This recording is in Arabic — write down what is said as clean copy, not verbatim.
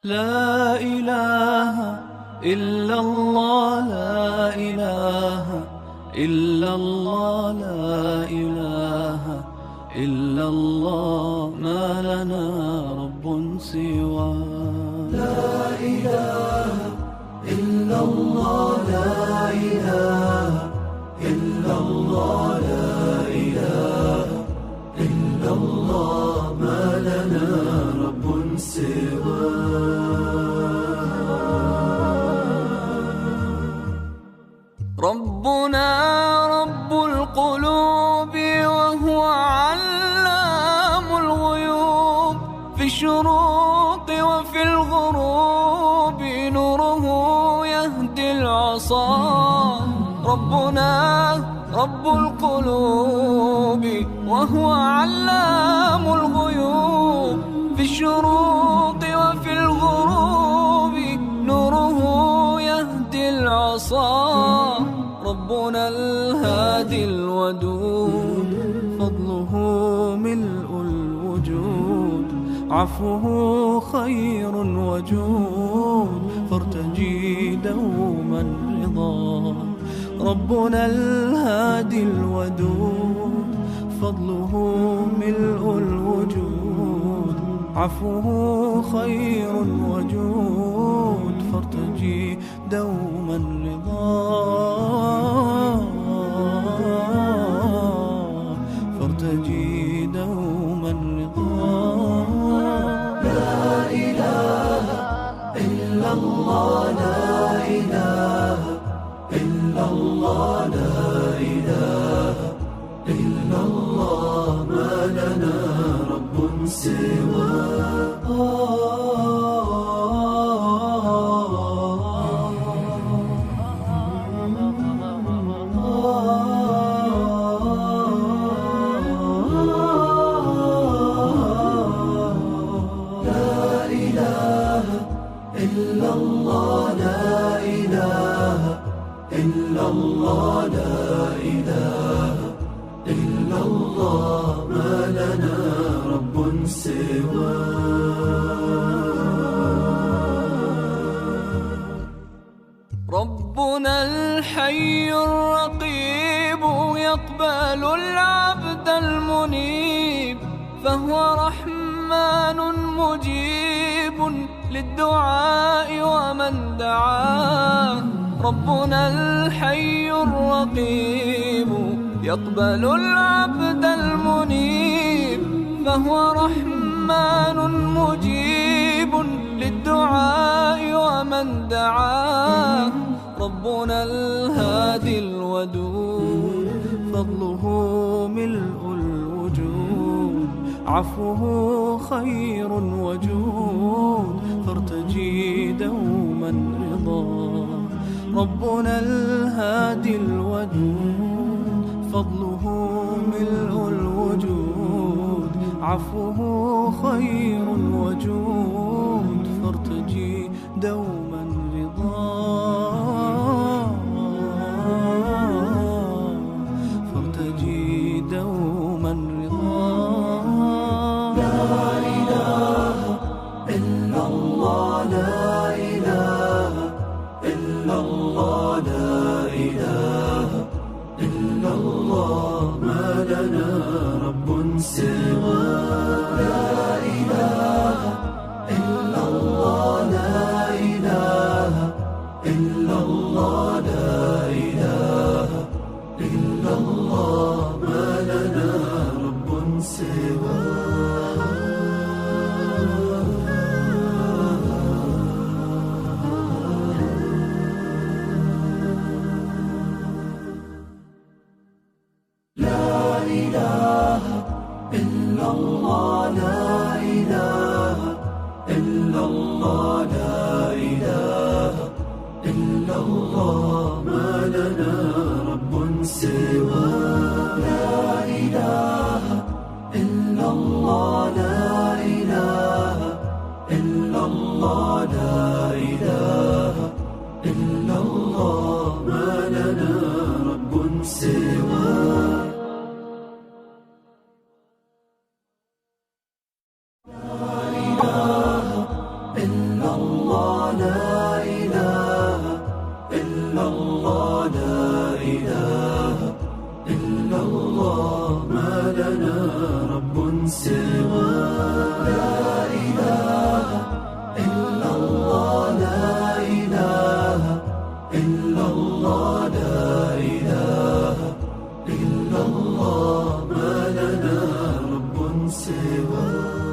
لا إله إلا الله، لا إله إلا الله، لا إله إلا الله، ما لنا رب سوى. لا إله إلا الله، لا إله إلا الله، لا إله إلا الله، ما لنا رب سوى. ربنا رب القلوب وهو علام الغيوب، في الشروق وفي الغروب نوره يهدي العصا. ربنا رب القلوب وهو علام الغيوب، في الشروق وفي الغروب نوره يهدي العصا. ربنا الهادي الودود، فضله ملء الوجود، عفوه خير وجود، فارتجي دوما رضا. ربنا الهادي الودود، فضله ملء الوجود، عفوه خير وجود، فارتجي دوما رضا. فارتجي دوما رضا. لا إله إلا الله، لا إله إلا الله، لا إله إلا الله، ما لنا رب سوى. إلا الله، لا إله إلا الله، لا إله إلا الله، ما لنا رب سوى. ربنا الحي الرقيب يقبل العبد المنيب، فهو رحمن مجيب للدعاء ومن دعاه. ربنا الحي الرقيب يقبل العبد المنيب، فهو رحمن مجيب للدعاء ومن دعاه. ربنا الهادي الودود، فضله ملء الوجود، عفوه خير وجود، فارتجي دوما رضا. ربنا الهادي الودود، فضله ملء الوجود، عفوه خير وجود، فارتجي دوما رضا. فارتجي دوما رضا. لا إله إلا الله، لا إله إلا الله، لا إله إلا الله، ما لنا رب سوى. لا إله إلا الله، لا إله إلا الله، لا إله إلا الله، ما لنا رب سوى. لا إله إلا الله، لا إله إلا الله، لا إله إلا الله، ما لنا رب سوى. لا إله إلا الله، لنا رب سوى. لا إله إلا الله، لا إله إلا الله، لا إله إلا الله، ما لنا رب سوى.